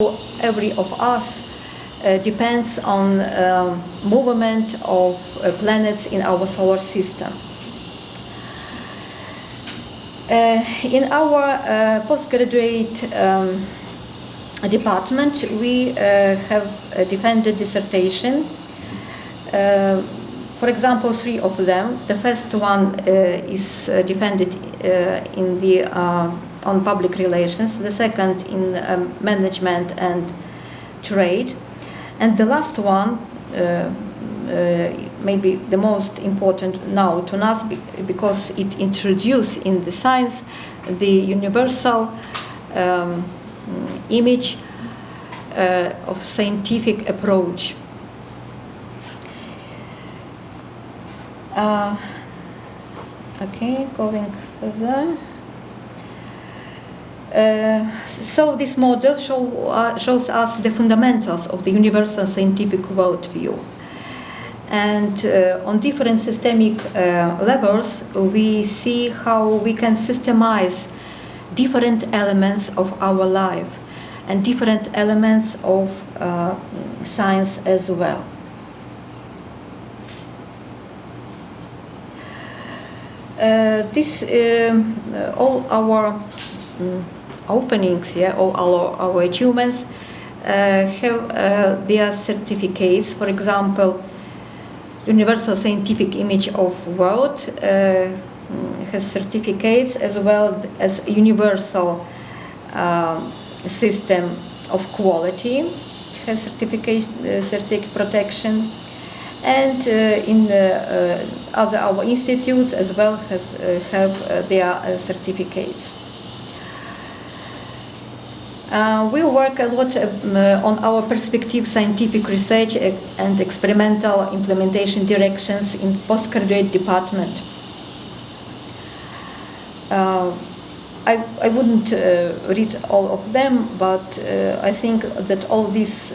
every of us depends on movement of planets in our solar system. In our postgraduate department, we have defended dissertation. For example, 3 of them. The first one is defended in the on public relations. The second in management and trade, and the last one, maybe the most important now to us, because it introduces in the science the universal image of scientific approach. Okay, going further. So this model shows us the fundamentals of the universal scientific worldview. And on different systemic levels, we see how we can systemize different elements of our life and different elements of science as well. All our openings, all our achievements have their certificates. For example, Universal Scientific Image of World has certificates, as well as Universal System of Quality has certificate protection, and in other our institutes as well have their certificates. We work a lot on our perspective scientific research and experimental implementation directions in postgraduate department. I wouldn't read all of them, but I think that all these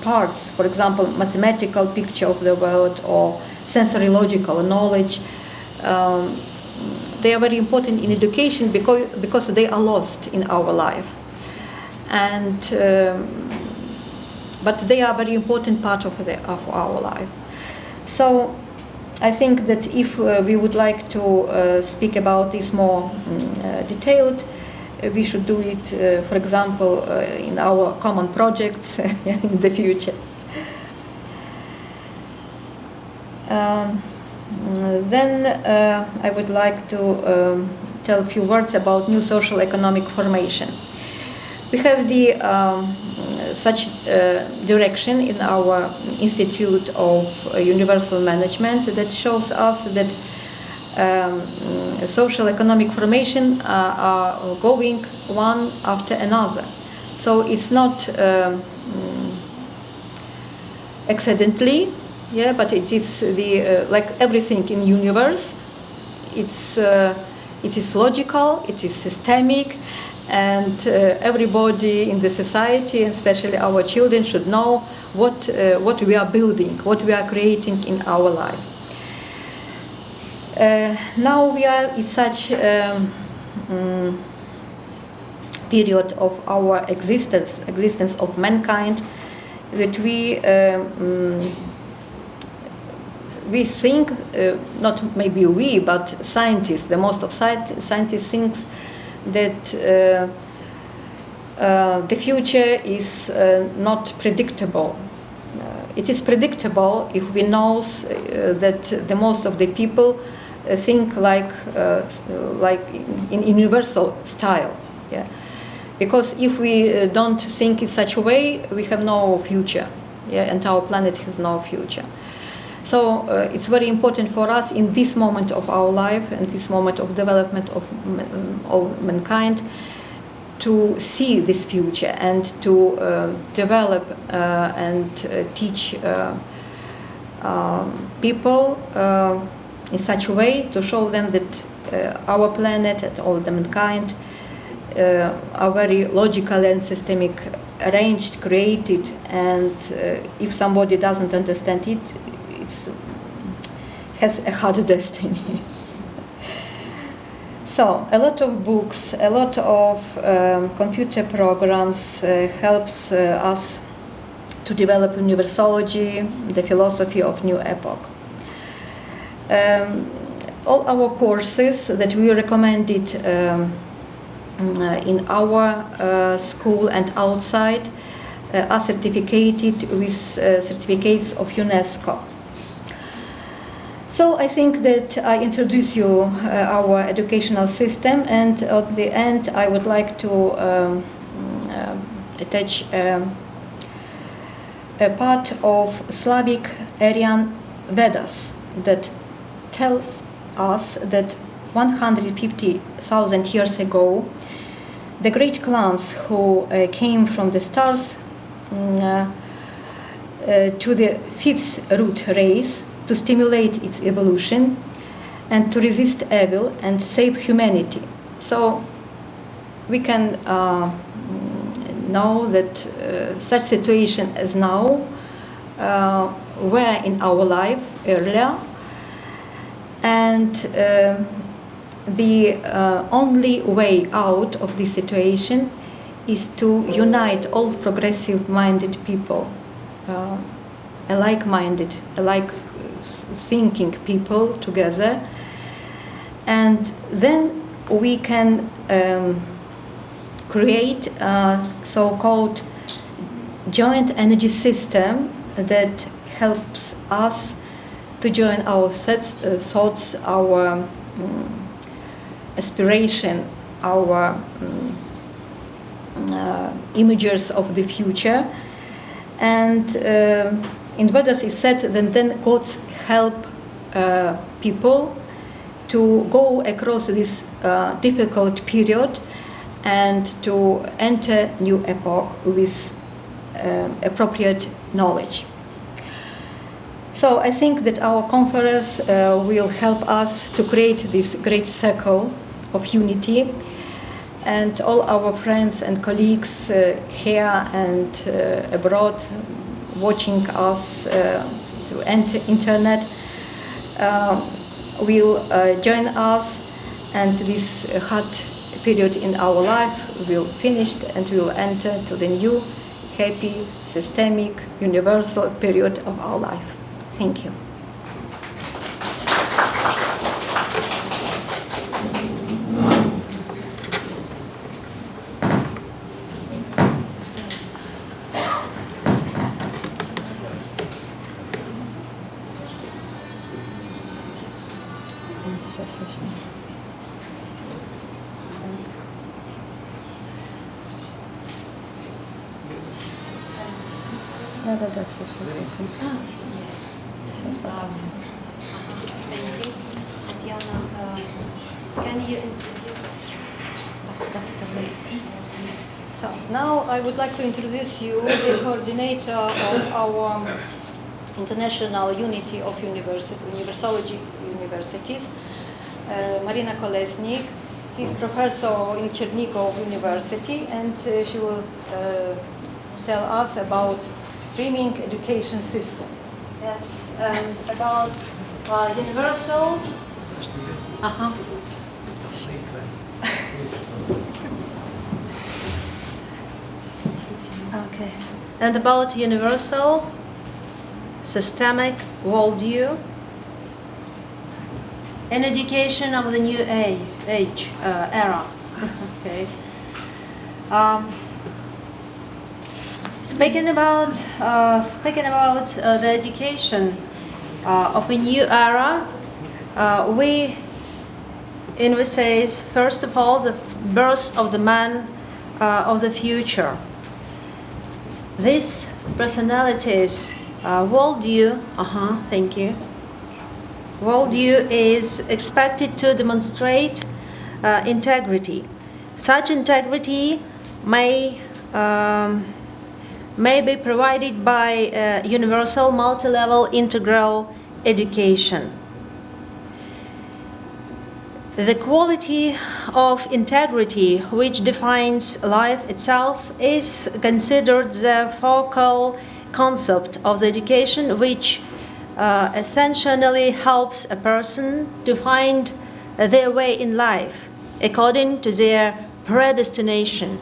parts, for example, mathematical picture of the world or sensory logical knowledge, they are very important in education because they are lost in our life. And but they are a very important part of our life. So I think that if we would like to speak about this more detailed, we should do it, for example, in our common projects in the future. Then I would like to tell a few words about new social economic formation. We have the such direction in our Institute of Universal Management that shows us that social economic formation are going one after another. So it's not accidentally, but it is the like everything in universe. It is logical. It is systemic. And everybody in the society, and especially our children, should know what we are building, what we are creating in our life. Now we are in such period of our existence of mankind, that we think, not maybe we, but scientists, the most of scientists think that the future is not predictable. It is predictable if we know that the most of the people think like in universal style. Because if we don't think in such a way, we have no future. And our planet has no future. So it's very important for us in this moment of our life and this moment of development of mankind to see this future and to develop and teach people in such a way to show them that our planet and all the mankind are very logical and systemic, arranged, created, and if somebody doesn't understand it, it has a hard destiny. So a lot of books, a lot of computer programs helps us to develop universology, the philosophy of new epoch. All our courses that we recommended in our school and outside are certificated with certificates of UNESCO. So I think that I introduce you our educational system, and at the end I would like to attach a part of Slavic Aryan Vedas that tells us that 150,000 years ago, the great clans who came from the stars to the fifth root race to stimulate its evolution and to resist evil and save humanity. So we can know that such situation as now were in our life earlier, and the only way out of this situation is to unite all progressive-minded people, alike-minded, alike-thinking people together, and then we can create a so-called joint energy system that helps us to join our thoughts, our aspiration, our images of the future. And in Vedas is said that then gods help people to go across this difficult period and to enter new epoch with appropriate knowledge. So I think that our conference will help us to create this great circle of unity, and all our friends and colleagues here and abroad watching us through internet will join us, and this hard period in our life will finish and we will enter to the new, happy, systemic, universal period of our life. Thank you. Can you introduce? So now I would like to introduce you the coordinator of our International Unity of Universology Universities, Marina Kolesnik. He's professor in Chernigov University, and she will tell us about streaming education system. Yes, and about universal. Okay, and about universal systemic worldview in education of the new age era. Okay. Speaking about the education of a new era, we emphasize first of all the birth of the man of the future. This personality's worldview, thank you. Worldview is expected to demonstrate integrity. Such integrity may be provided by universal multi-level integral education. The quality of integrity which defines life itself is considered the focal concept of the education, which essentially helps a person to find their way in life according to their predestination.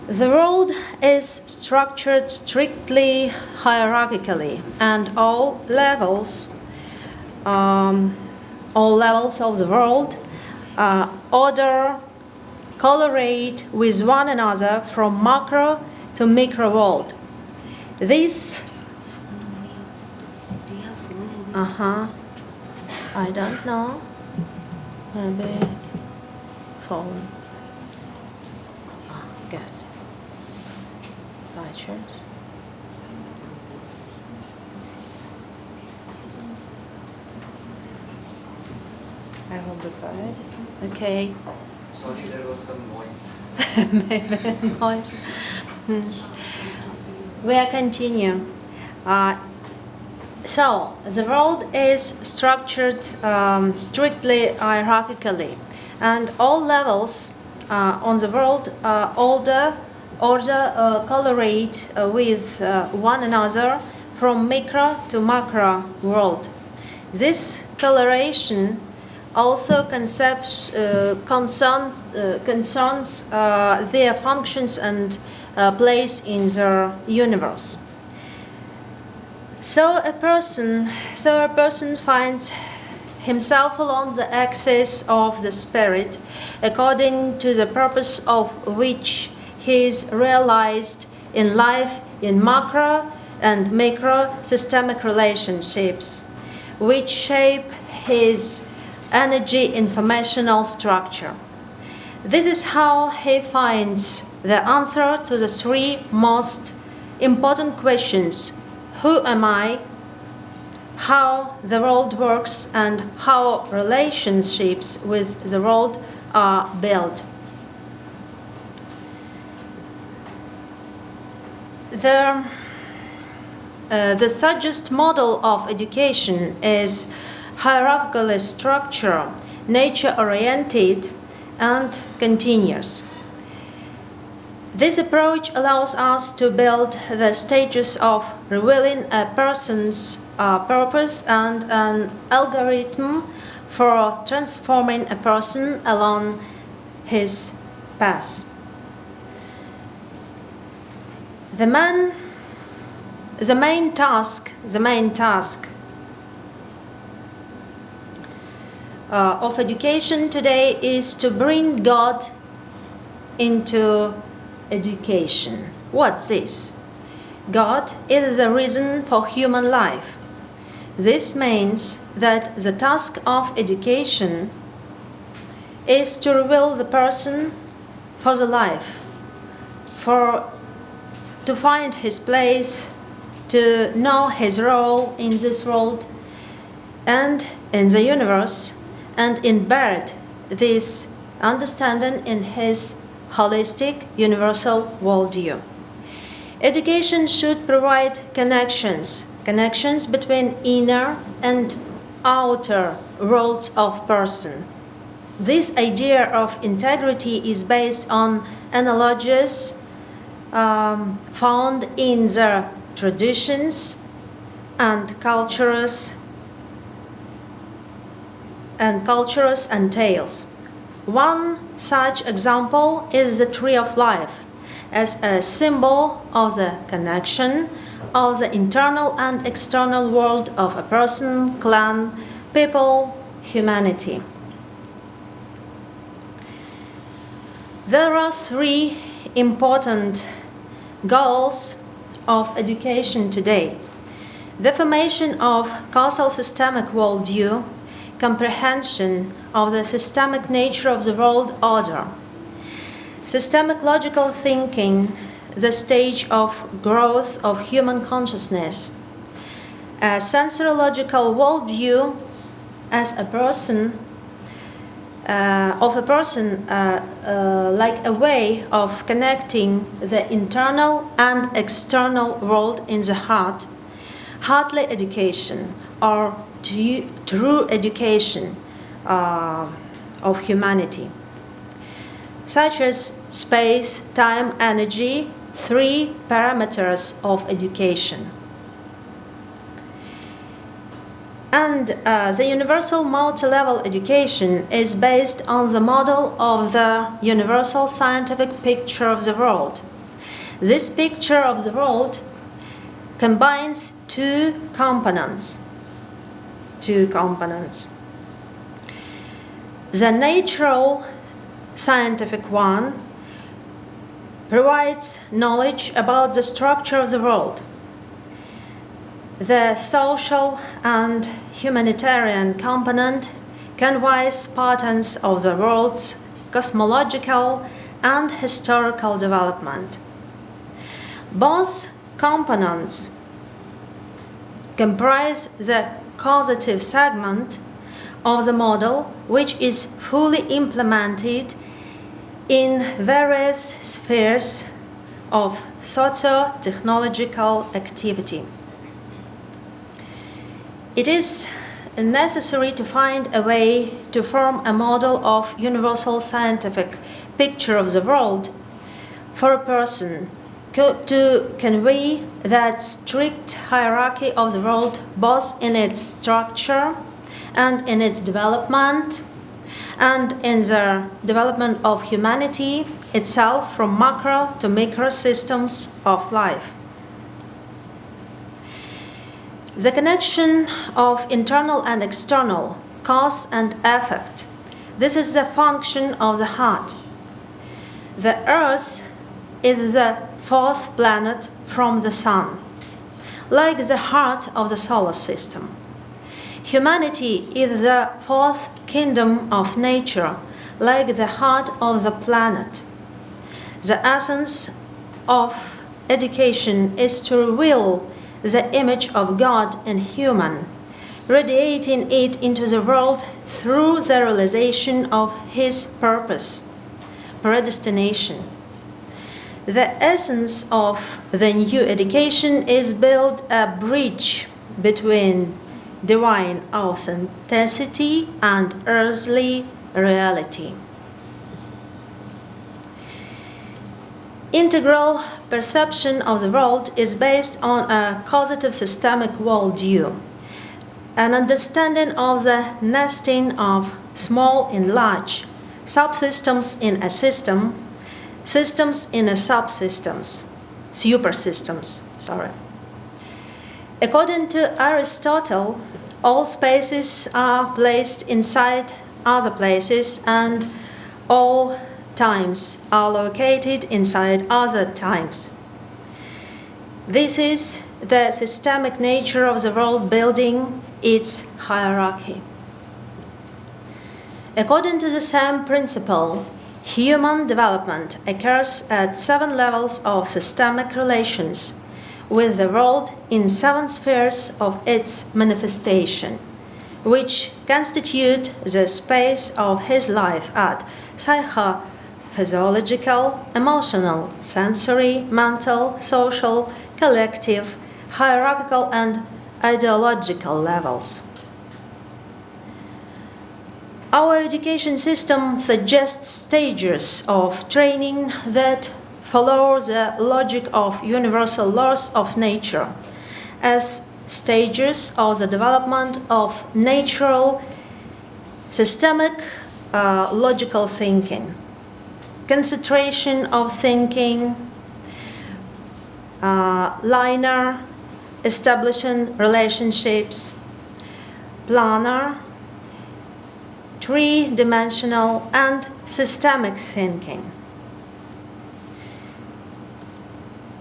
The world is structured strictly hierarchically, and all levels of the world order correlate with one another from macro to micro world. This I don't know. Maybe phone. Good. Features. I will be quiet. Okay. Sorry, there was some noise. Maybe noise. We'll continue. So, the world is structured strictly hierarchically, and all levels on the world order correlate with one another from micro to macro world. This correlation also concerns their functions and place in the universe. So a person finds himself along the axis of the spirit, according to the purpose of which he is realized in life in macro and micro systemic relationships, which shape his energy informational structure. This is how he finds the answer to the three most important questions: who am I? How the world works, and how relationships with the world are built. The suggest model of education is hierarchical structure, nature-oriented, and continuous. This approach allows us to build the stages of revealing a person's purpose and an algorithm for transforming a person along his path. The main task of education today is to bring God into education. What's this? God is the reason for human life. This means that the task of education is to reveal the person for the life, to find his place, to know his role in this world and in the universe, and embed this understanding in his holistic universal worldview. Education should provide connections between inner and outer worlds of person. This idea of integrity is based on analogies found in the traditions and cultures and tales. One such example is the tree of life, as a symbol of the connection of the internal and external world of a person, clan, people, humanity. There are three important goals of education today: the formation of causal systemic worldview, comprehension of the systemic nature of the world order, systemic logical thinking, the stage of growth of human consciousness, a sensoriological worldview as a person, like a way of connecting the internal and external world in the heart, heartly education, or true education of humanity, such as space, time, energy, three parameters of education. And the universal multi-level education is based on the model of the universal scientific picture of the world. This picture of the world combines two components. The natural scientific one provides knowledge about the structure of the world. The social and humanitarian component conveys patterns of the world's cosmological and historical development. Both components comprise the causative segment of the model, which is fully implemented in various spheres of socio-technological activity. It is necessary to find a way to form a model of universal scientific picture of the world for a person to convey that strict hierarchy of the world, both in its structure and in its development, and in the development of humanity itself from macro to micro systems of life. The connection of internal and external, cause and effect, this is the function of the heart. The Earth is the fourth planet from the Sun, like the heart of the solar system. Humanity is the fourth kingdom of nature, like the heart of the planet. The essence of education is to reveal the image of God in human, radiating it into the world through the realization of His purpose, predestination. The essence of the new education is build a bridge between divine authenticity and earthly reality. Integral perception of the world is based on a causative systemic worldview, an understanding of the nesting of small and large, subsystems in a system, systems in a subsystems, supersystems. According to Aristotle, all spaces are placed inside other places and all times are located inside other times. This is the systemic nature of the world building its hierarchy. According to the same principle, human development occurs at 7 levels of systemic relations with the world in 7 spheres of its manifestation, which constitute the space of his life at psychophysiological, emotional, sensory, mental, social, collective, hierarchical, and ideological levels. Our education system suggests stages of training that follow the logic of universal laws of nature as stages of the development of natural, systemic, logical thinking, concentration of thinking, linear, establishing relationships, planar, three-dimensional, and systemic thinking.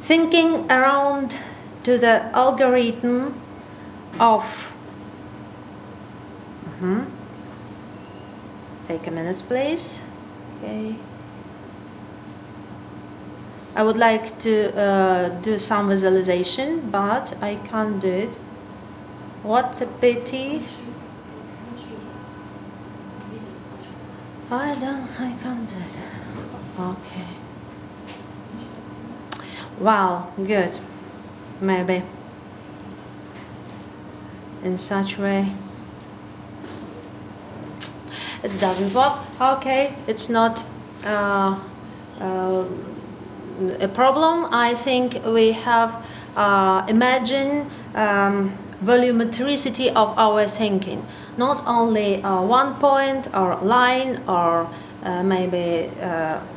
Thinking around to the algorithm of Take a minute, please. Okay. I would like to do some visualization, but I can't do it. What a pity. I can't do it. Okay. Wow, good. Maybe. In such way. It doesn't work. Okay, it's not a problem. I think we have imagined volumetricity of our thinking. Not only one point or line or maybe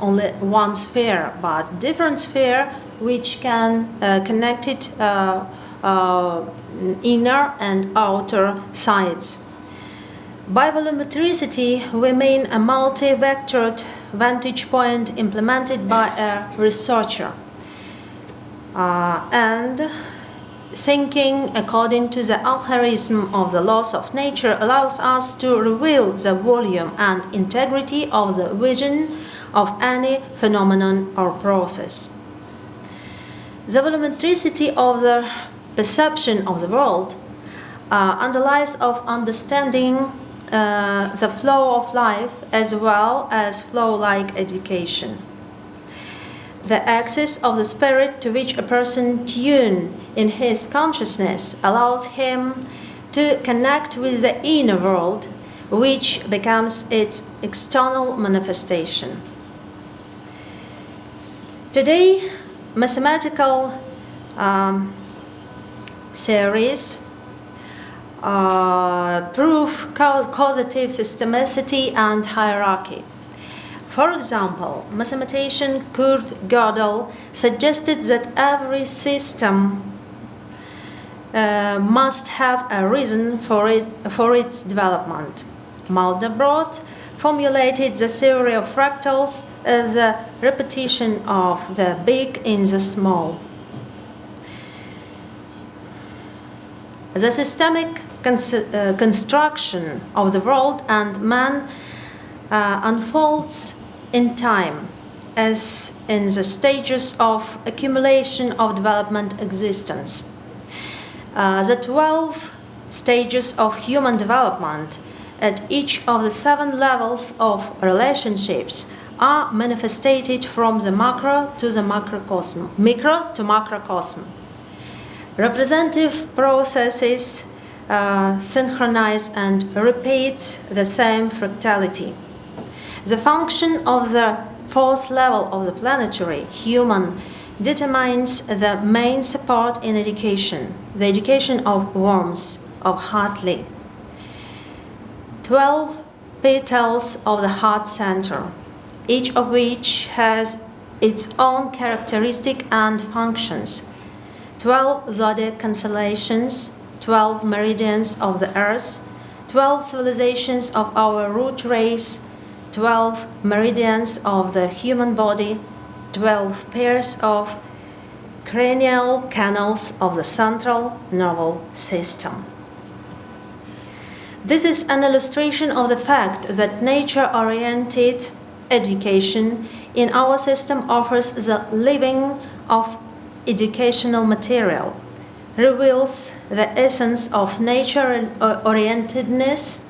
only one sphere, but different sphere which can connect it inner and outer sides. By volumetricity, we mean a multi-vectored vantage point implemented by a researcher. And thinking according to the algorithm of the laws of nature allows us to reveal the volume and integrity of the vision of any phenomenon or process. The volumetricity of the perception of the world underlies of understanding the flow of life as well as flow-like education. The axis of the spirit to which a person tunes in his consciousness allows him to connect with the inner world, which becomes its external manifestation. Today, mathematical theories prove causative systemicity and hierarchy. For example, mathematician Kurt Gödel suggested that every system must have a reason for its development. Mandelbrot formulated the theory of fractals as a repetition of the big in the small. The systemic construction of the world and man unfolds in time, as in the stages of accumulation of development existence. The 12 stages of human development at each of the 7 levels of relationships are manifested from the macro to the macrocosm, micro to macrocosm. Representative processes synchronize and repeat the same fractality. The function of the 4th level of the planetary, human, determines the main support in education, the education of Worms, of Hartley. 12 petals of the heart center, each of which has its own characteristic and functions. 12 zodiac constellations, 12 meridians of the earth, 12 civilisations of our root race, 12 meridians of the human body, 12 pairs of cranial canals of the central nervous system. This is an illustration of the fact that nature-oriented education in our system offers the living of educational material, reveals the essence of nature-orientedness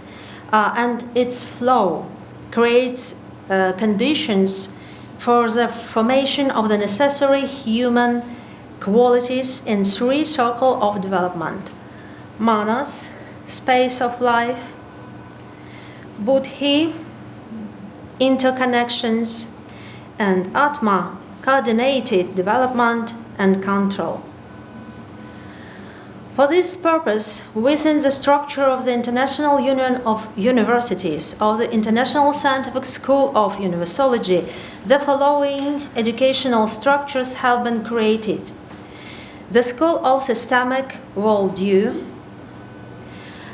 and its flow, creates conditions for the formation of the necessary human qualities in 3 circles of development: manas, space of life; buddhi, interconnections; and atma, coordinated development and control. For this purpose, within the structure of the International Union of Universities of the International Scientific School of Universology, the following educational structures have been created: the School of Systemic Worldview,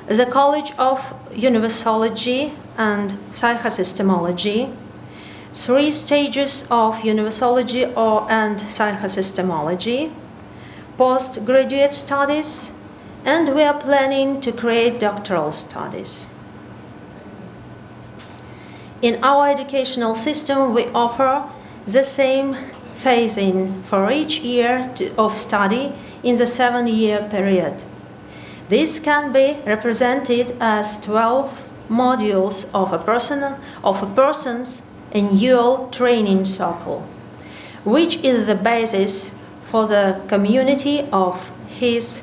the College of Universology and Psychosystemology, 3 stages of Universology and Psychosystemology, postgraduate studies, and we are planning to create doctoral studies. In our educational system, we offer the same phase-in for each year of study in the 7-year period. This can be represented as 12 modules of a person's annual training cycle, which is the basis for the continuity of his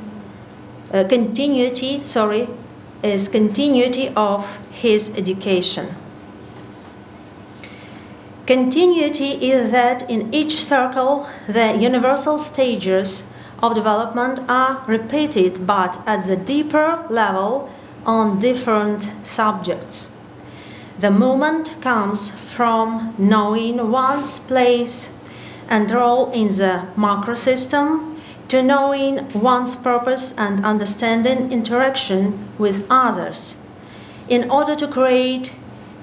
education. Continuity is that in each circle the universal stages of development are repeated, but at the deeper level on different subjects. The movement comes from knowing one's place and role in the macro system to knowing one's purpose and understanding interaction with others, in order to create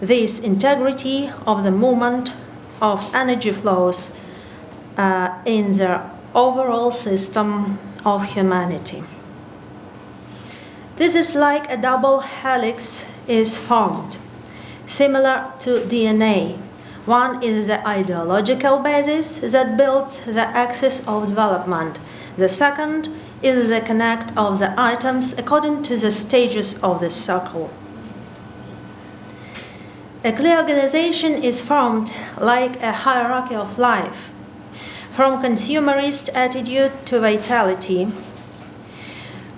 this integrity of the movement of energy flows in the overall system of humanity. This is like a double helix is formed, similar to DNA. One is the ideological basis that builds the axis of development. The second is the connect of the items according to the stages of the circle. A clear organization is formed like a hierarchy of life, from consumerist attitude to vitality,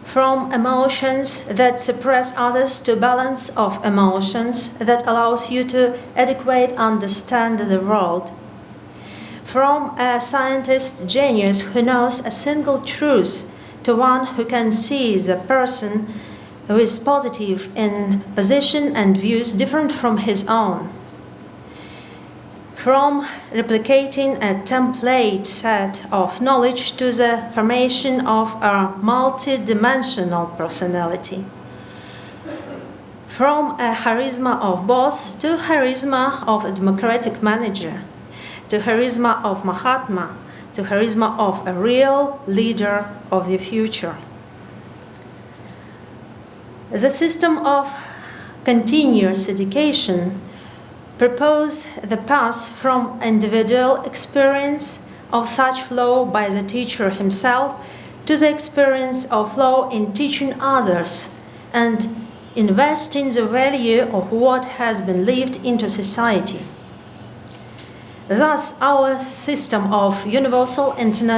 from emotions that suppress others to balance of emotions that allows you to adequately understand the world, from a scientist genius who knows a single truth to one who can see the person who is positive in position and views different from his own, from replicating a template set of knowledge to the formation of a multi-dimensional personality, from a charisma of boss to charisma of a democratic manager, to charisma of Mahatma, to charisma of a real leader of the future. The system of continuous education proposes the path from individual experience of such flow by the teacher himself to the experience of flow in teaching others and investing the value of what has been lived into society. Thus, our system of universal integral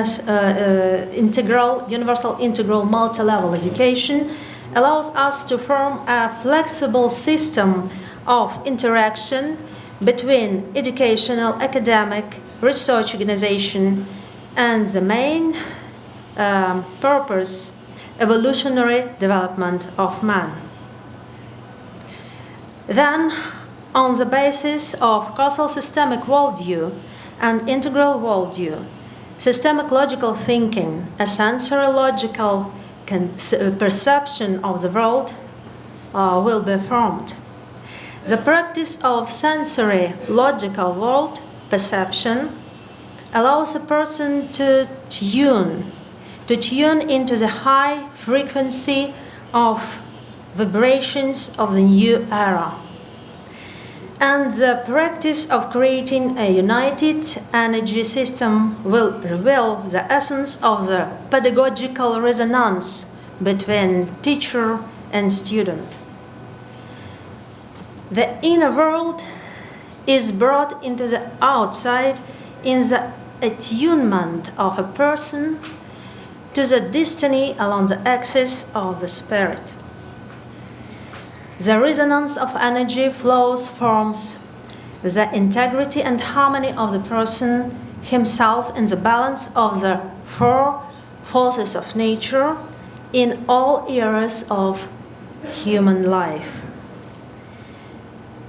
multi-level education allows us to form a flexible system of interaction between educational, academic, research organization, and the main purpose, evolutionary development of man. Then, on the basis of causal systemic worldview and integral worldview, systemic logical thinking, a sensory logical perception of the world will be formed. The practice of sensory logical world perception allows a person to tune into the high frequency of vibrations of the new era. And the practice of creating a united energy system will reveal the essence of the pedagogical resonance between teacher and student. The inner world is brought into the outside in the attunement of a person to the destiny along the axis of the spirit. The resonance of energy flows forms the integrity and harmony of the person himself in the balance of the four forces of nature in all areas of human life.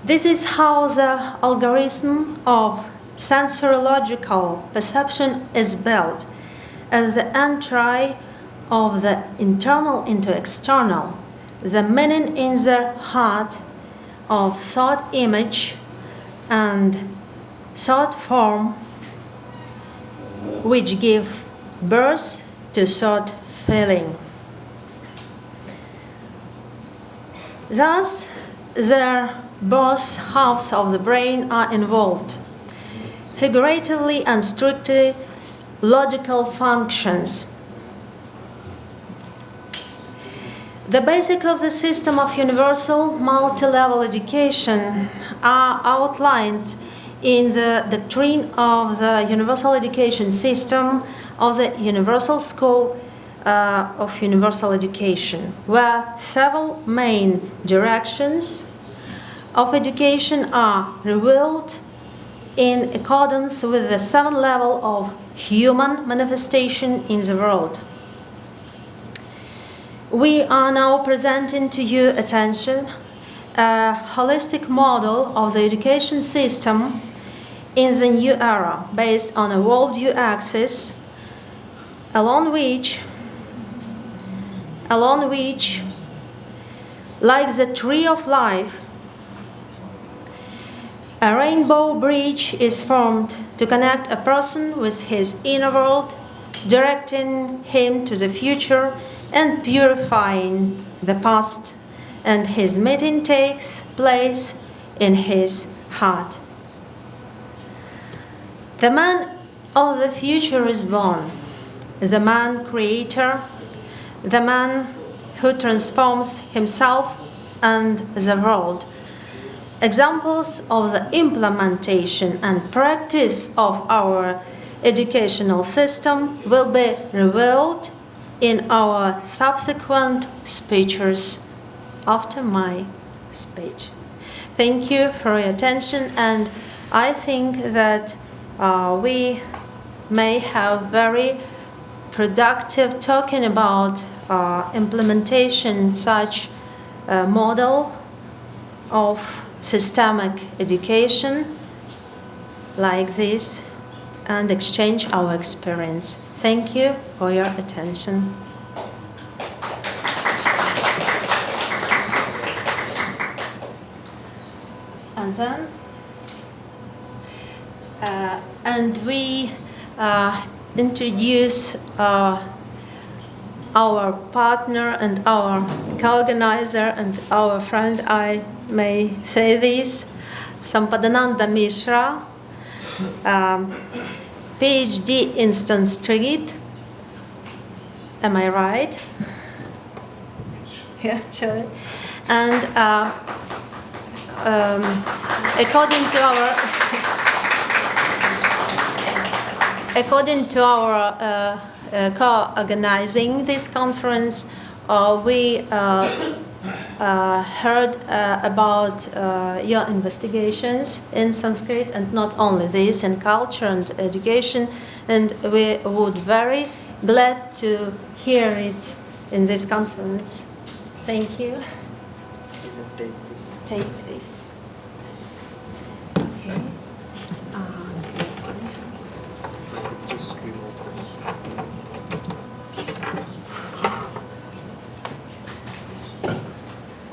This is how the algorithm of sensoriological perception is built, as the entry of the internal into external, the meaning in the heart of thought image and thought form, which give birth to thought feeling. Thus, both halves of the brain are involved, figuratively and strictly logical functions. The basics of the system of universal multi-level education are outlined in the doctrine of the universal education system of the Universal School of Universal Education, where several main directions of education are revealed in accordance with the 7 levels of human manifestation in the world. We are now presenting to you attention a holistic model of the education system in the new era based on a worldview axis along which, like the tree of life, a rainbow bridge is formed to connect a person with his inner world, directing him to the future and purifying the past, and his meeting takes place in his heart. The man of the future is born, the man creator, the man who transforms himself and the world. Examples of the implementation and practice of our educational system will be revealed in our subsequent speeches after my speech. Thank you for your attention, and I think that we may have very productive talking about implementation such a model of systemic education like this and exchange our experience. Thank you for your attention. And then we introduce our partner and our co-organizer and our friend, I may say this, Sampadananda Mishra, PhD in Sanskrit. Am I right? Yeah, sure. And according to our co-organizing this conference, we heard about your investigations in Sanskrit, and not only this, in culture and education, and we would very glad to hear it in this conference. Thank you. Take this. Take this. Okay. Just remove this.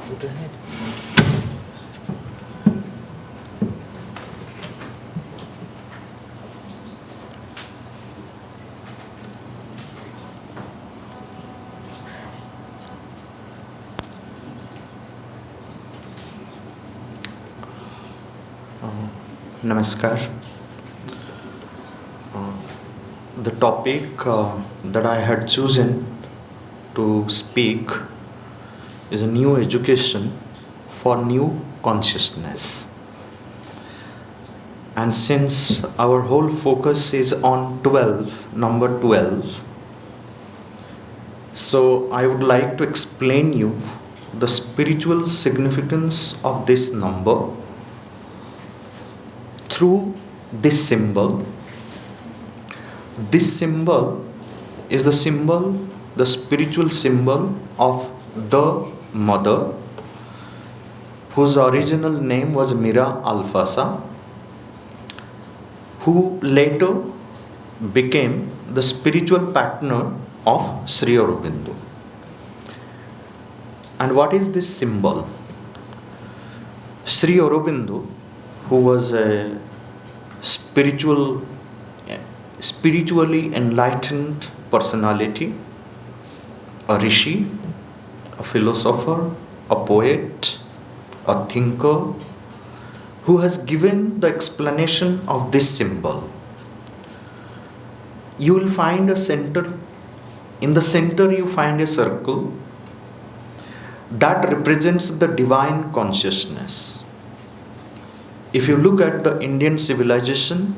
Put ahead. Namaskar. The topic that I had chosen to speak is a new education for new consciousness. And since our whole focus is on 12, number 12, so I would like to explain you the spiritual significance of this number through this symbol. This symbol is the spiritual symbol of the mother, whose original name was Mira Alfasa, who later became the spiritual partner of Sri Aurobindo. And what is this symbol? Sri Aurobindo, who was a spiritually enlightened personality, a rishi, a philosopher, a poet, a thinker, who has given the explanation of this symbol. You will find a center. In the center you find a circle that represents the divine consciousness. If you look at the Indian civilization,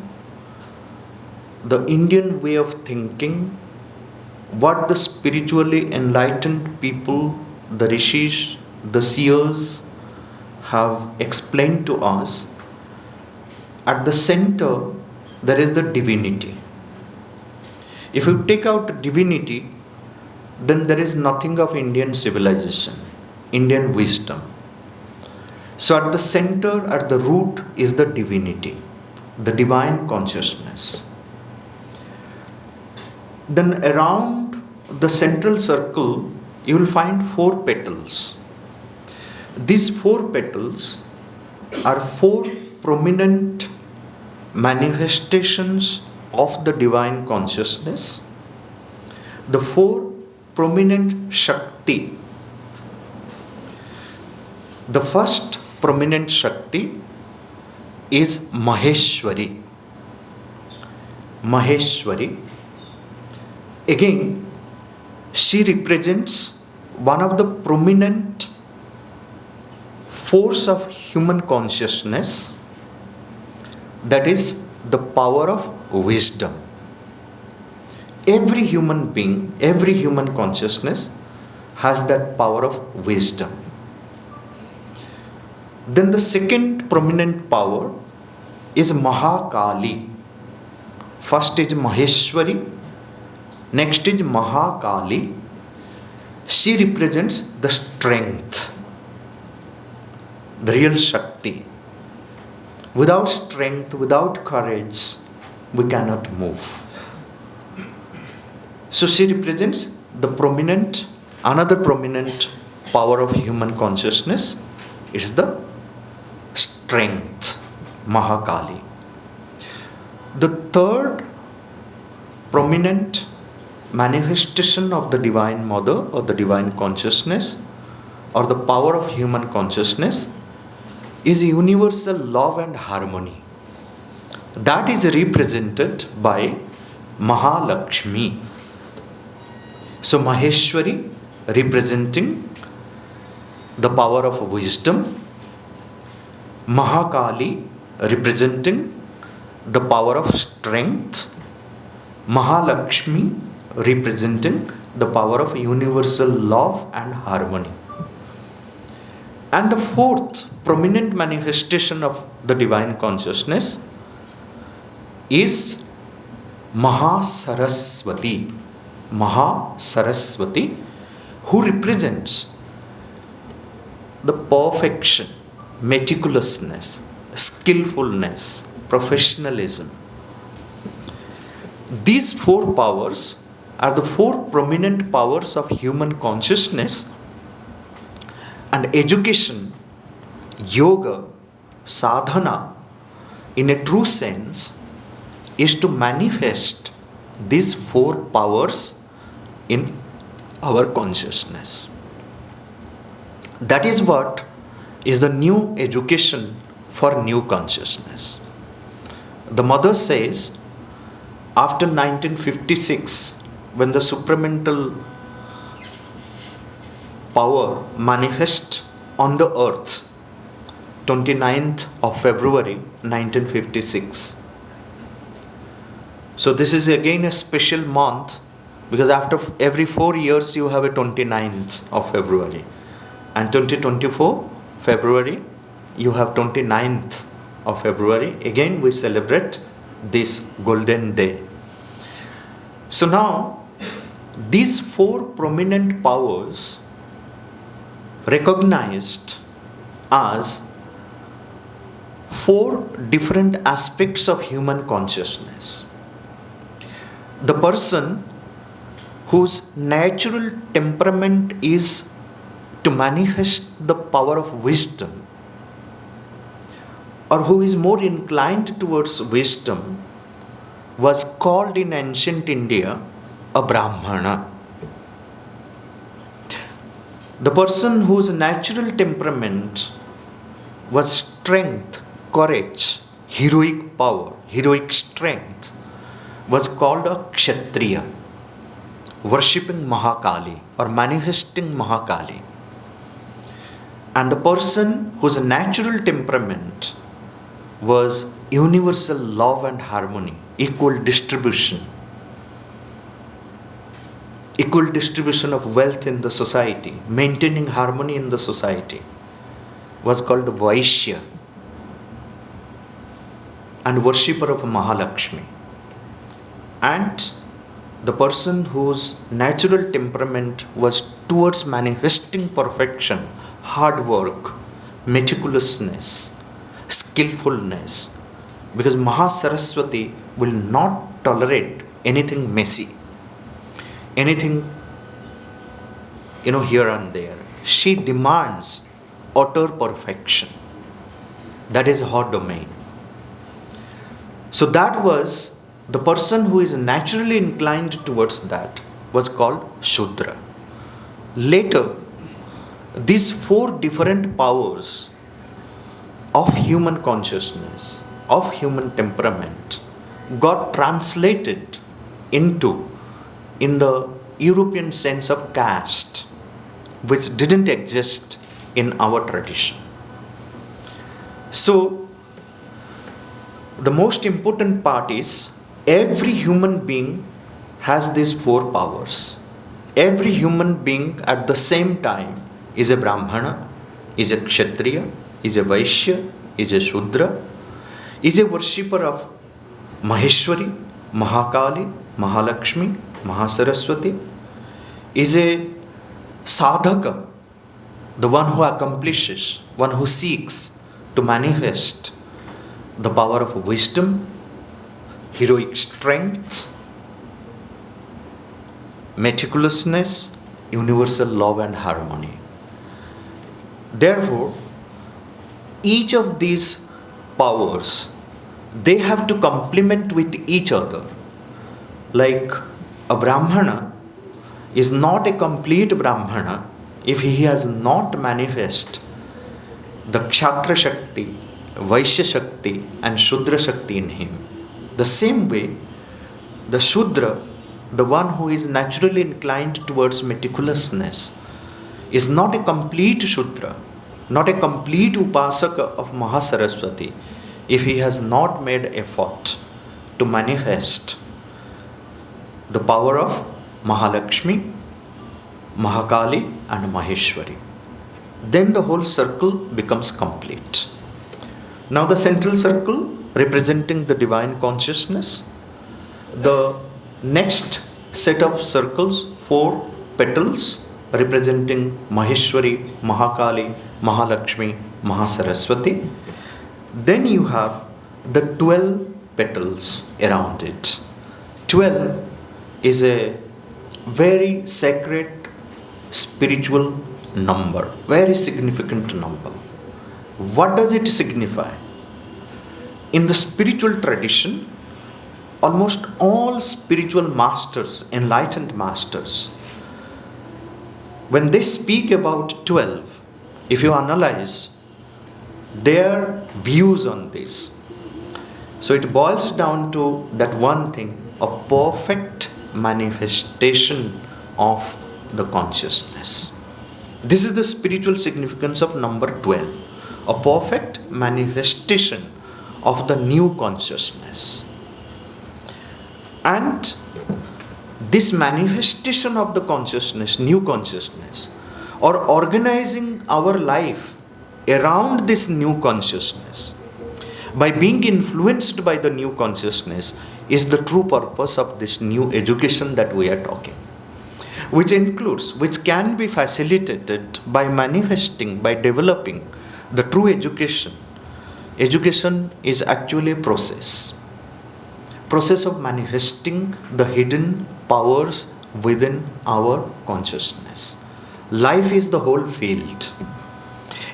the Indian way of thinking, what the spiritually enlightened people, the rishis, the seers have explained to us, at the center there is the divinity. If you take out divinity, then there is nothing of Indian civilization, Indian wisdom. So at the center, at the root is the divinity, the divine consciousness. Then around the central circle, you will find 4 petals. These 4 petals are 4 prominent manifestations of the divine consciousness, the 4 prominent Shakti. The first prominent Shakti is Maheshwari. Maheshwari. Again, she represents one of the prominent force of human consciousness, that is the power of wisdom. Every human being, every human consciousness has that power of wisdom. Then the second prominent power is Mahakali. First is Maheshwari, next is Mahakali. She represents the strength, the real Shakti. Without strength, without courage, we cannot move. So she represents the another prominent power of human consciousness is the strength, Mahakali. The third prominent manifestation of the Divine Mother or the divine consciousness or the power of human consciousness is universal love and harmony. That is represented by Mahalakshmi. So Maheshwari representing the power of wisdom, Mahakali representing the power of strength, Mahalakshmi representing the power of universal love and harmony. And the fourth prominent manifestation of the divine consciousness is Mahasaraswati. Mahasaraswati, who represents the perfection, meticulousness, skillfulness, professionalism. These 4 powers are the 4 prominent powers of human consciousness, and education, yoga, sadhana, in a true sense, is to manifest these 4 powers in our consciousness. That is what is the new education for new consciousness. The mother says, after 1956, when the supramental power manifest on the earth, 29th of February 1956. So this is again a special month, because after every 4 years you have a 29th of February, and 2024 February you have 29th of February. Again we celebrate this golden day. So now these 4 prominent powers recognized as 4 different aspects of human consciousness. The person whose natural temperament is to manifest the power of wisdom, or who is more inclined towards wisdom, was called in ancient India a Brahmana. The person whose natural temperament was strength, courage, heroic power, heroic strength, was called a Kshatriya, worshipping Mahakali or manifesting Mahakali. And the person whose natural temperament was universal love and harmony, equal distribution of wealth in the society, maintaining harmony in the society, was called Vaishya and worshipper of Mahalakshmi. And the person whose natural temperament was towards manifesting perfection, hard work, meticulousness, skillfulness, because Mahasaraswati will not tolerate anything messy, anything here and there. She demands utter perfection. That is her domain. So that was the person who is naturally inclined towards that was called Shudra. Later, these 4 different powers of human consciousness, of human temperament, got translated into, in the European sense of caste, which didn't exist in our tradition. So, the most important part is every human being has these 4 powers. Every human being at the same time is a Brahmana, is a Kshatriya, is a Vaishya, is a Shudra, is a worshipper of Maheshwari, Mahakali, Mahalakshmi, Mahasaraswati, is a sadhaka, the one who accomplishes, one who seeks to manifest the power of wisdom, heroic strength, meticulousness, universal love and harmony. Therefore, each of these powers, they have to complement with each other. Like a Brahmana is not a complete Brahmana if he has not manifest the Kshatriya Shakti, Vaishya Shakti and Shudra Shakti in him. The same way, the Shudra, the one who is naturally inclined towards meticulousness, is not a complete Shudra, not a complete Upasaka of Mahasaraswati if he has not made effort to manifest the power of Mahalakshmi, Mahakali and Maheshwari. Then the whole circle becomes complete. Now the central circle representing the divine consciousness, the next set of circles, 4 petals representing Maheshwari, Mahakali, Mahalakshmi, Mahasaraswati. Then you have the 12 petals around it. 12 is a very sacred spiritual number, very significant number. What does it signify? In the spiritual tradition, almost all spiritual masters, enlightened masters, when they speak about 12, if you analyze their views on this, so it boils down to that one thing, a perfect manifestation of the consciousness. This is the spiritual significance of number 12, a perfect manifestation of the new consciousness. And this manifestation of the consciousness, new consciousness, or organizing our life around this new consciousness, by being influenced by the new consciousness, is the true purpose of this new education that we are talking, which can be facilitated by manifesting, by developing the true education. Education is actually a process of manifesting the hidden powers within our consciousness. Life is the whole field.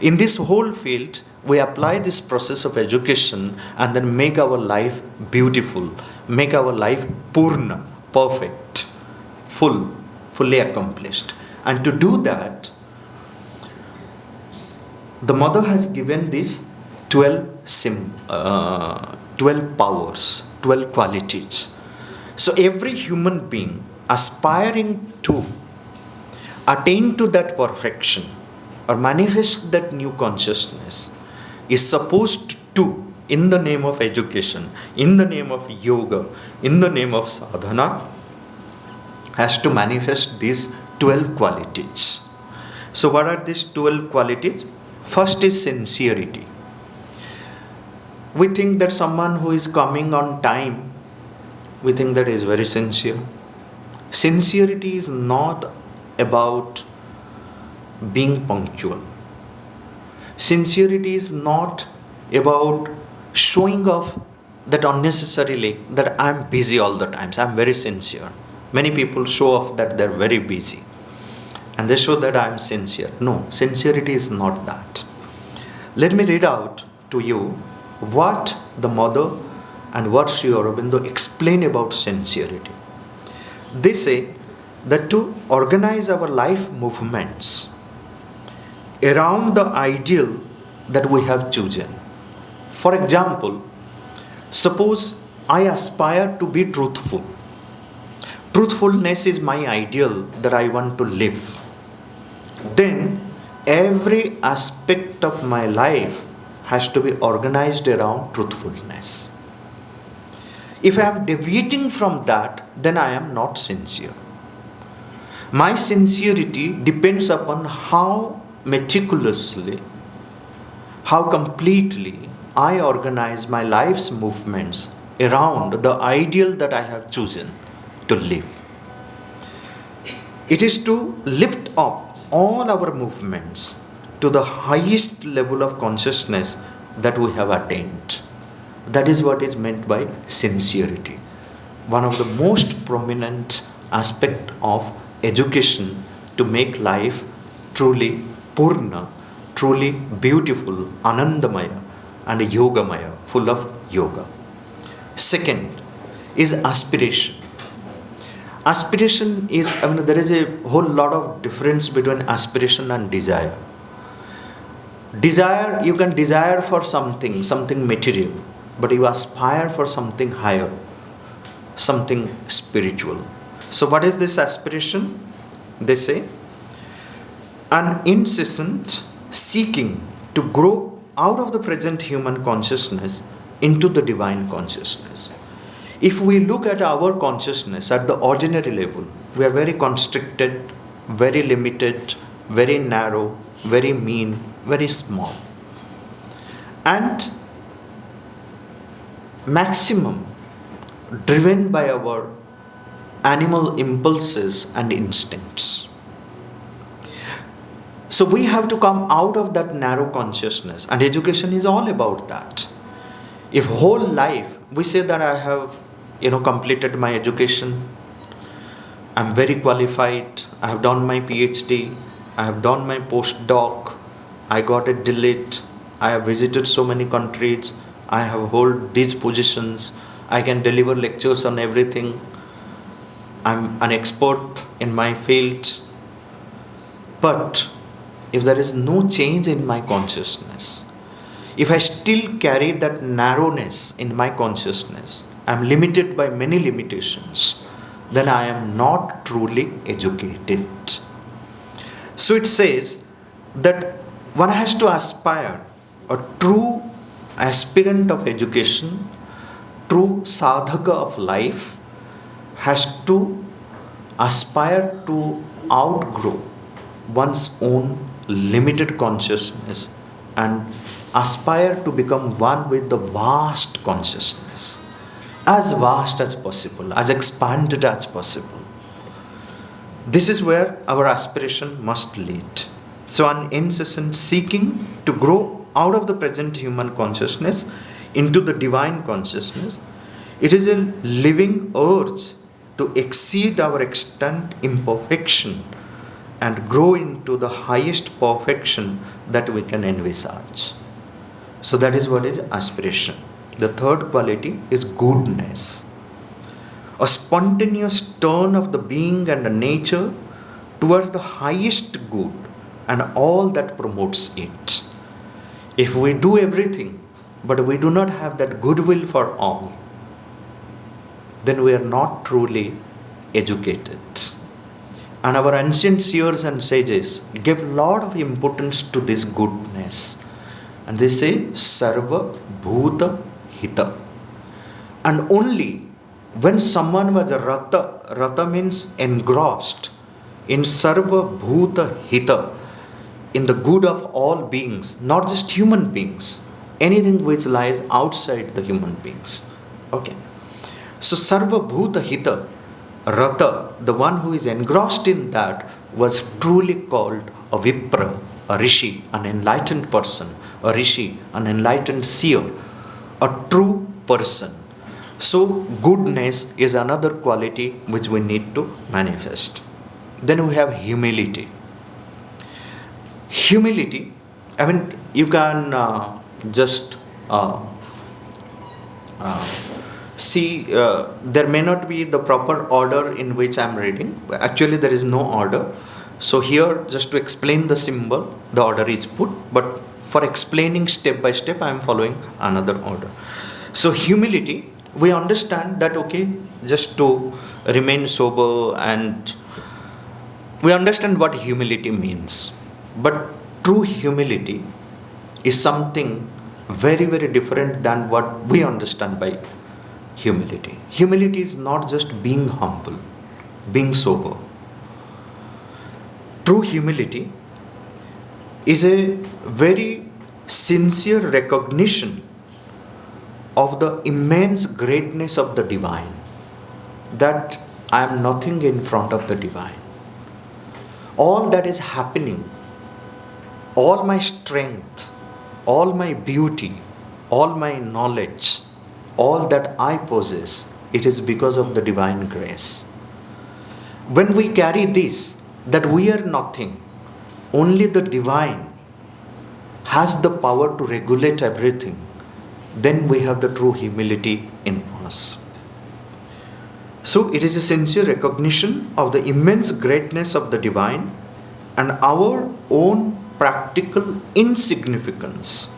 In this whole field, we apply this process of education and then make our life beautiful, make our life purna, perfect, fully accomplished. And to do that, the mother has given these 12 powers, 12 qualities. So every human being aspiring to attain to that perfection or manifest that new consciousness is supposed to, in the name of education, in the name of yoga, in the name of sadhana, has to manifest these 12 qualities. So what are these 12 qualities? First is sincerity. We think that someone who is coming on time, we think that is very sincere. sincerity is not about being punctual. Sincerity is not about showing off that unnecessarily that I'm busy all the time. So I'm very sincere. Many people show off that they're very busy and they show that I'm sincere. No, sincerity is not that. Let me read out to you what the mother and what Sri Aurobindo explain about sincerity. They say that to organize our life movements around the ideal that we have chosen. For example, suppose I aspire to be truthful. Truthfulness is my ideal that I want to live. Then every aspect of my life has to be organized around truthfulness. If I am deviating from that, then I am not sincere. My sincerity depends upon how meticulously, how completely I organize my life's movements around the ideal that I have chosen to live. It is to lift up all our movements to the highest level of consciousness that we have attained. That is what is meant by sincerity. One of the most prominent aspect of education to make life truly purna, truly beautiful, anandamaya and yogamaya, full of yoga. Second is aspiration. Aspiration is, there is a whole lot of difference between aspiration and desire. Desire, you can desire for something material, but you aspire for something higher, something spiritual. So what is this aspiration? They say, an incessant seeking to grow out of the present human consciousness into the divine consciousness. If we look at our consciousness at the ordinary level, we are very constricted, very limited, very narrow, very mean, very small. And maximum driven by our animal impulses and instincts. So we have to come out of that narrow consciousness, and education is all about that. If whole life we say that I have completed my education, I'm very qualified, I have done my PhD, I have done my postdoc, I got a delete, I have visited so many countries, I have hold these positions, I can deliver lectures on everything, I'm an expert in my field. But if there is no change in my consciousness, if I still carry that narrowness in my consciousness, I am limited by many limitations, then I am not truly educated. So it says that one has to aspire, a true aspirant of education, true sadhaka of life, has to aspire to outgrow one's own limited consciousness and aspire to become one with the vast consciousness, as vast as possible, as expanded as possible. This is where our aspiration must lead. So an incessant seeking to grow out of the present human consciousness into the divine consciousness, it is a living urge to exceed our extant imperfection and grow into the highest perfection that we can envisage. So that is what is aspiration. The third quality is goodness. A spontaneous turn of the being and the nature towards the highest good and all that promotes it. If we do everything, but we do not have that goodwill for all, then we are not truly educated. And our ancient seers and sages give a lot of importance to this goodness. And they say, Sarva Bhuta Hita. And only when someone was rata means engrossed in Sarva Bhuta Hita, in the good of all beings, not just human beings, anything which lies outside the human beings. Okay. So Sarva Bhuta Hita, Rata, the one who is engrossed in that, was truly called a Vipra, a Rishi, an enlightened person, a Rishi, an enlightened seer, a true person. So, goodness is another quality which we need to manifest. Then we have humility. Humility, I mean, you can just see, there may not be the proper order in which I am reading. Actually, there is no order. So, here, just to explain the symbol, the order is put, but for explaining step by step, I am following another order. So, humility, we understand that, okay, just to remain sober, and we understand what humility means. But true humility is something very, very different than what we understand by humility. Humility is not just being humble, being sober. True humility is a very sincere recognition of the immense greatness of the divine, that I am nothing in front of the divine. All that is happening, all my strength, all my beauty, all my knowledge, all that I possess, it is because of the divine grace. When we carry this, that we are nothing, only the divine has the power to regulate everything, then we have the true humility in us. So it is a sincere recognition of the immense greatness of the divine and our own practical insignificance,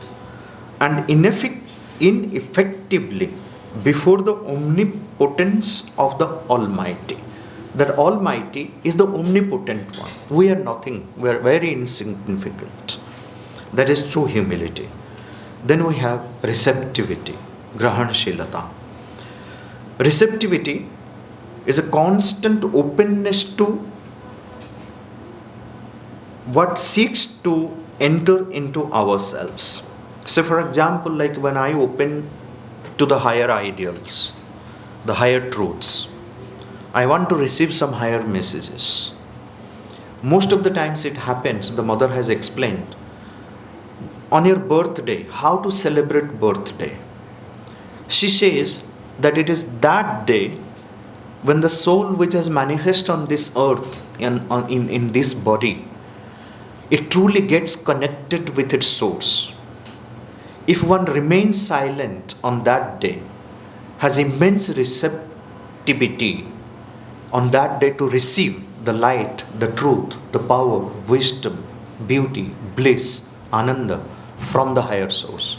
and ineffectively before the omnipotence of the Almighty. That Almighty is the omnipotent one. We are nothing. We are very insignificant. That is true humility. Then we have receptivity, grahanshilata. Receptivity is a constant openness to what seeks to enter into ourselves. So, for example, like when I open to the higher ideals, the higher truths, I want to receive some higher messages. Most of the times it happens, the mother has explained, on your birthday, how to celebrate birthday. She says that it is that day when the soul which has manifested on this earth, in this body, it truly gets connected with its source. If one remains silent on that day, has immense receptivity on that day to receive the light, the truth, the power, wisdom, beauty, bliss, ananda from the higher source.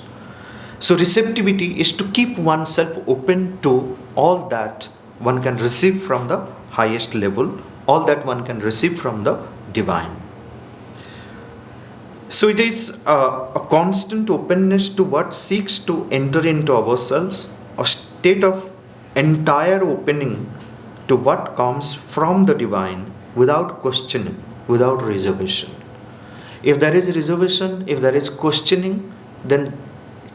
So receptivity is to keep oneself open to all that one can receive from the highest level, all that one can receive from the divine. So it is a constant openness to what seeks to enter into ourselves, a state of entire opening to what comes from the divine without questioning, without reservation. If there is reservation, if there is questioning, then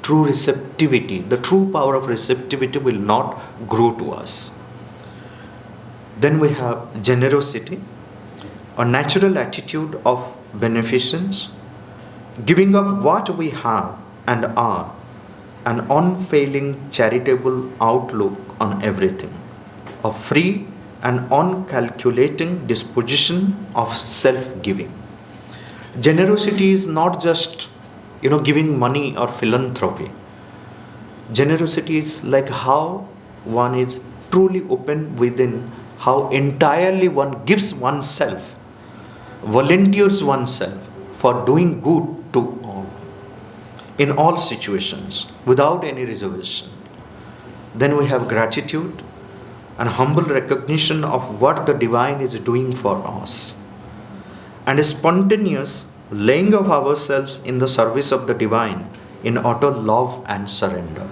true receptivity, the true power of receptivity will not grow to us. Then we have generosity, a natural attitude of beneficence, giving of what we have and are, an unfailing charitable outlook on everything, a free and uncalculating disposition of self-giving. Generosity is not just, giving money or philanthropy. Generosity is like how one is truly open within, how entirely one gives oneself, volunteers oneself for doing good to all, in all situations, without any reservation. Then we have gratitude and humble recognition of what the divine is doing for us, and a spontaneous laying of ourselves in the service of the divine in utter love and surrender.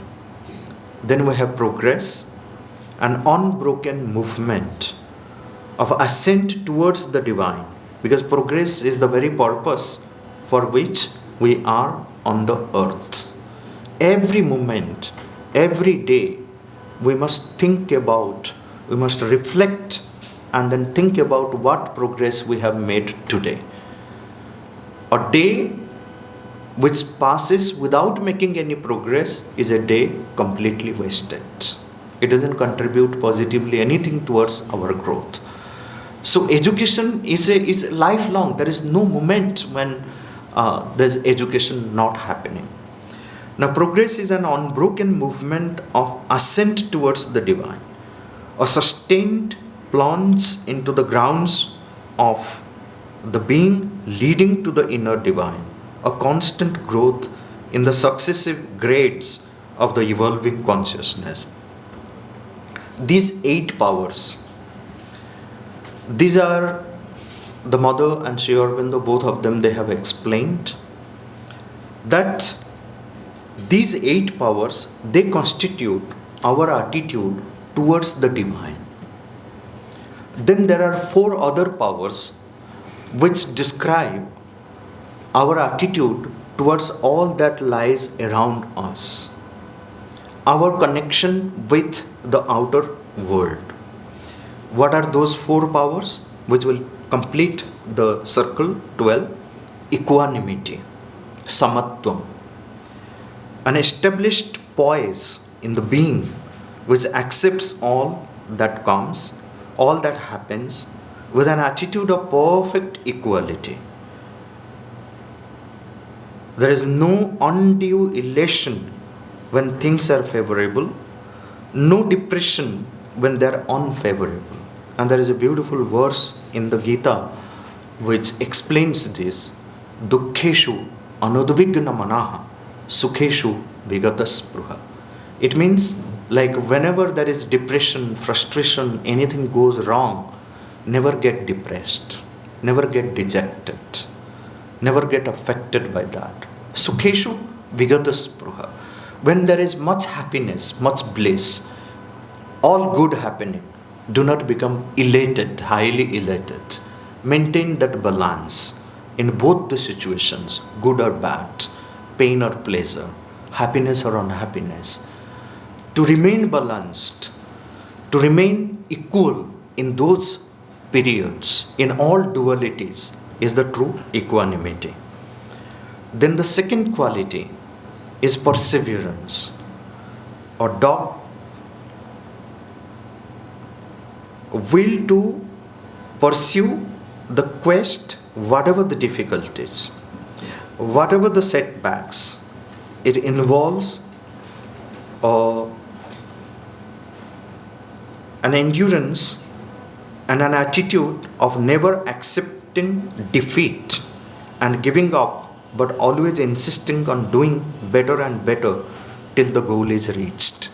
Then we have progress, an unbroken movement of ascent towards the divine, because progress is the very purpose for which we are on the earth. Every moment, every day, we must think about we must reflect and then think about what progress we have made today. A day which passes without making any progress is a day completely wasted. It doesn't contribute positively anything towards our growth. So education is lifelong. There is no moment when there's education not happening. Now progress is an unbroken movement of ascent towards the divine, a sustained plunge into the grounds of the being leading to the inner divine, a constant growth in the successive grades of the evolving consciousness. These 8 powers, these are the Mother and Sri Aurobindo, both of them, they have explained that these 8 powers, they constitute our attitude towards the divine. Then there are 4 other powers which describe our attitude towards all that lies around us, our connection with the outer world. What are those 4 powers which will complete the circle 12? Equanimity, samatvam, an established poise in the being which accepts all that comes, all that happens, with an attitude of perfect equality. There is no undue elation when things are favorable, no depression when they are unfavorable. And there is a beautiful verse in the Gita which explains this. Dukkheshu anudvigna manaha, sukheshu vigata spruha. It means, like, whenever there is depression, frustration, anything goes wrong, never get depressed, never get dejected, never get affected by that. Sukheshu vigata spruha. When there is much happiness, much bliss, all good happening, do not become elated, highly elated. Maintain that balance in both the situations, good or bad, pain or pleasure, happiness or unhappiness. To remain balanced, to remain equal in those periods, in all dualities, is the true equanimity. Then the second quality is perseverance, or will to pursue the quest, whatever the difficulties, whatever the setbacks. It involves an endurance and an attitude of never accepting defeat and giving up, but always insisting on doing better and better till the goal is reached.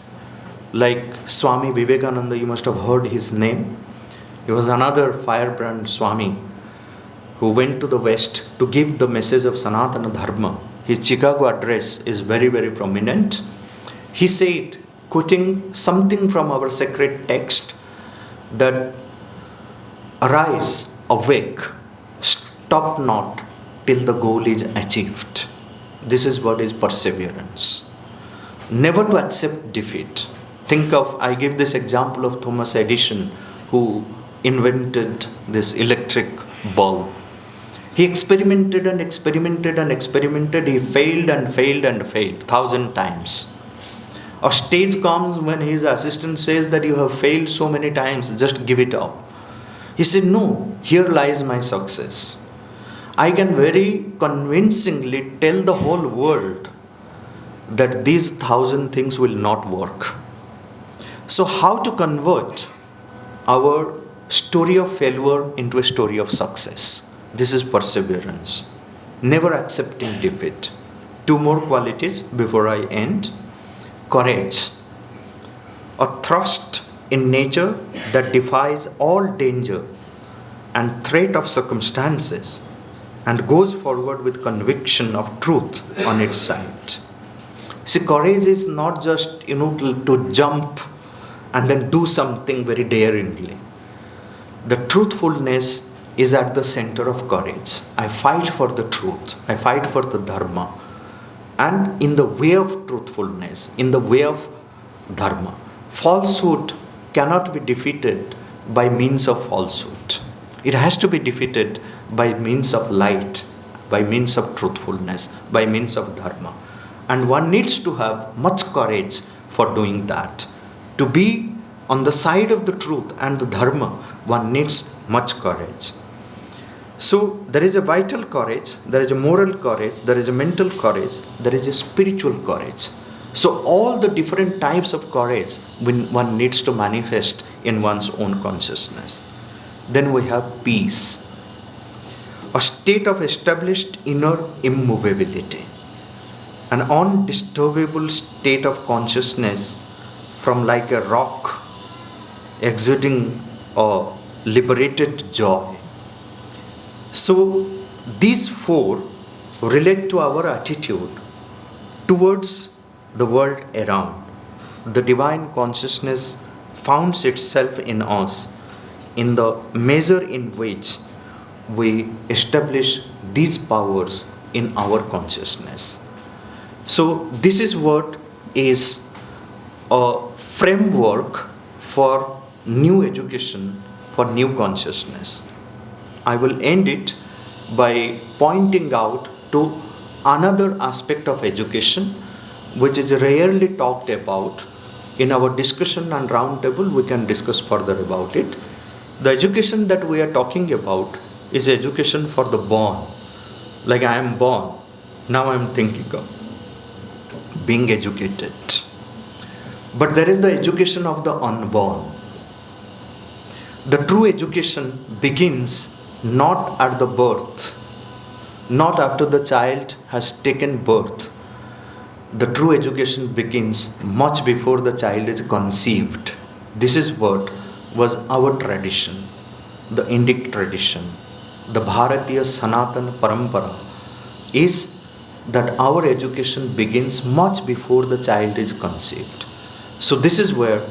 Like Swami Vivekananda, you must have heard his name. He was another firebrand Swami who went to the West to give the message of Sanatana Dharma. His Chicago address is very, very prominent. He said, quoting something from our sacred text, that arise, awake, stop not till the goal is achieved. This is what is perseverance. Never to accept defeat. Think of, I give this example of Thomas Edison, who invented this electric bulb. He experimented and experimented and experimented. He failed and failed and failed 1,000 times. A stage comes when his assistant says that you have failed so many times, just give it up. He said, no, here lies my success. I can very convincingly tell the whole world that these 1,000 things will not work. So how to convert our story of failure into a story of success? This is perseverance. Never accepting defeat. 2 more qualities before I end. Courage. A thrust in nature that defies all danger and threat of circumstances and goes forward with conviction of truth on its side. See, courage is not just, to jump and then do something very daringly. The truthfulness is at the center of courage. I fight for the truth. I fight for the dharma. And in the way of truthfulness, in the way of dharma, falsehood cannot be defeated by means of falsehood. It has to be defeated by means of light, by means of truthfulness, by means of dharma. And one needs to have much courage for doing that. To be on the side of the truth and the dharma, one needs much courage. So there is a vital courage, there is a moral courage, there is a mental courage, there is a spiritual courage. So all the different types of courage one needs to manifest in one's own consciousness. Then we have peace, a state of established inner immovability, an undisturbable state of consciousness from like a rock exuding a liberated joy. So these four relate to our attitude towards the world around. The divine consciousness founds itself in us in the measure in which we establish these powers in our consciousness. So this is what is a framework for new education, for new consciousness. I will end it by pointing out to another aspect of education which is rarely talked about. In our discussion and roundtable, we can discuss further about it. The education that we are talking about is education for the born. Like I am born, now I am thinking of being educated. But there is the education of the unborn. The true education begins not at the birth, not after the child has taken birth. The true education begins much before the child is conceived. This is what was our tradition, the Indic tradition, the Bharatiya Sanatana Parampara, is that our education begins much before the child is conceived. So this is where,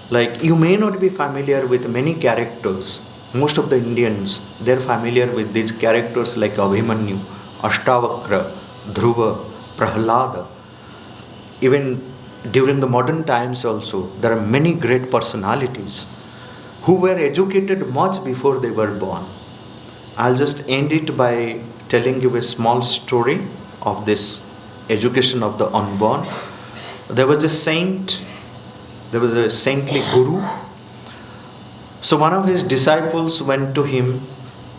like, you may not be familiar with many characters. Most of the Indians, they're familiar with these characters like Abhimanyu, Ashtavakra, Dhruva, Prahlada. Even during the modern times also, there are many great personalities who were educated much before they were born. I'll just end it by telling you a small story of this education of the unborn. There was a saint, there was a saintly guru. So one of his disciples went to him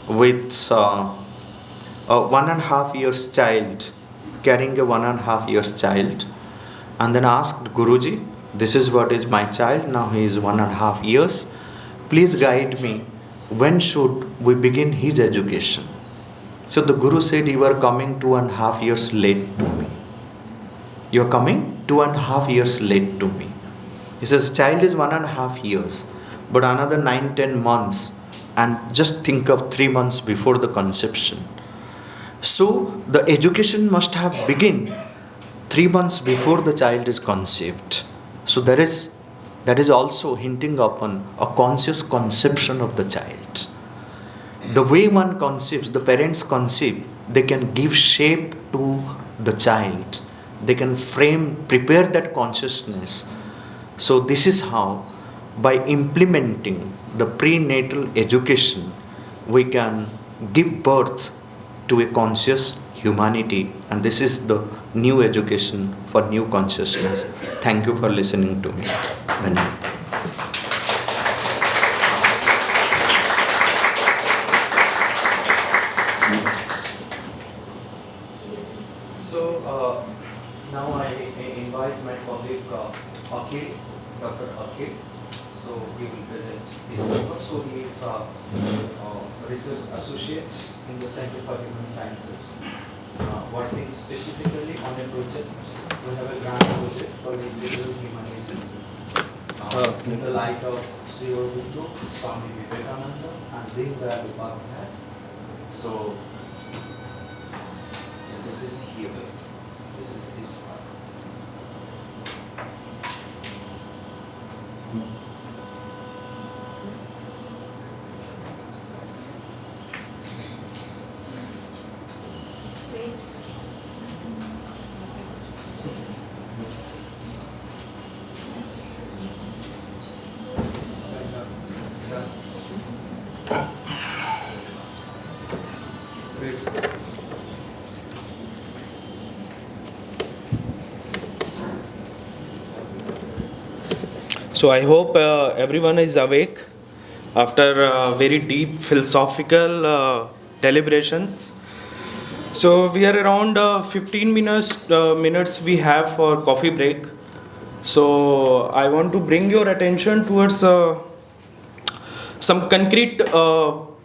with a 1.5 years child, carrying a 1.5 years child, and then asked Guruji, this is what is my child, now he is 1.5 years, please guide me, when should we begin his education? So the Guru said, you are coming 2.5 years late to me. You are coming 2.5 years late to me. He says, child is 1.5 years. But another 9-10 months, and just think of 3 months before the conception. So the education must have begun 3 months before the child is conceived. So that is also hinting upon a conscious conception of the child. The way one conceives, the parents conceive, they can give shape to the child. They can prepare that consciousness. So this is how, by implementing the prenatal education, we can give birth to a conscious humanity. And this is the new education for new consciousness. Thank you for listening to me. Dhanyawad. So now I invite my colleague Akil, Dr. Akil. So he will present his paper. So he is a research associate in the Center for Human Sciences, working specifically on a project. We have a grand project called Integral Humanism, in the light of Sri Aurobindo, Swami Vivekananda, and Deen Dayal Upadhyaya. So this is here. This is this part. So I hope everyone is awake after very deep philosophical deliberations. So we are around 15 minutes we have for coffee break. So I want to bring your attention towards some concrete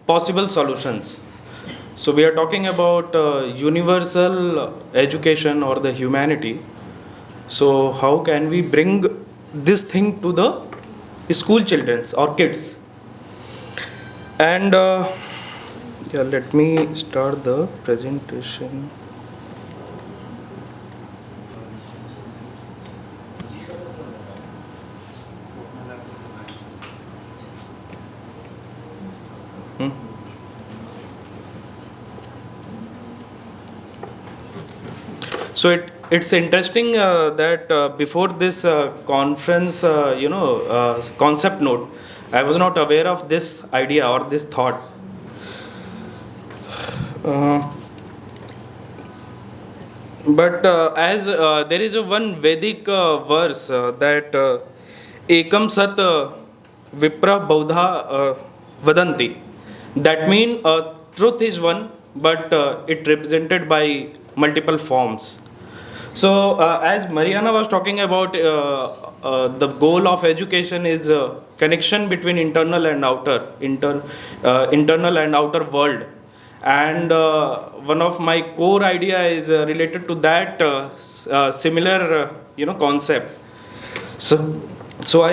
possible solutions. So we are talking about universal education or the humanity. So how can we bring this thing to the school children or kids? And yeah, let me start the presentation. So it's interesting that before this conference, concept note, I was not aware of this idea or this thought. But as there is a one Vedic verse that ekam sat vipra bodha vadanti. That means truth is one, but it represented by multiple forms. So, as Mariana was talking about, the goal of education is connection between internal and outer, internal and outer world. And one of my core idea is related to that similar, concept. So I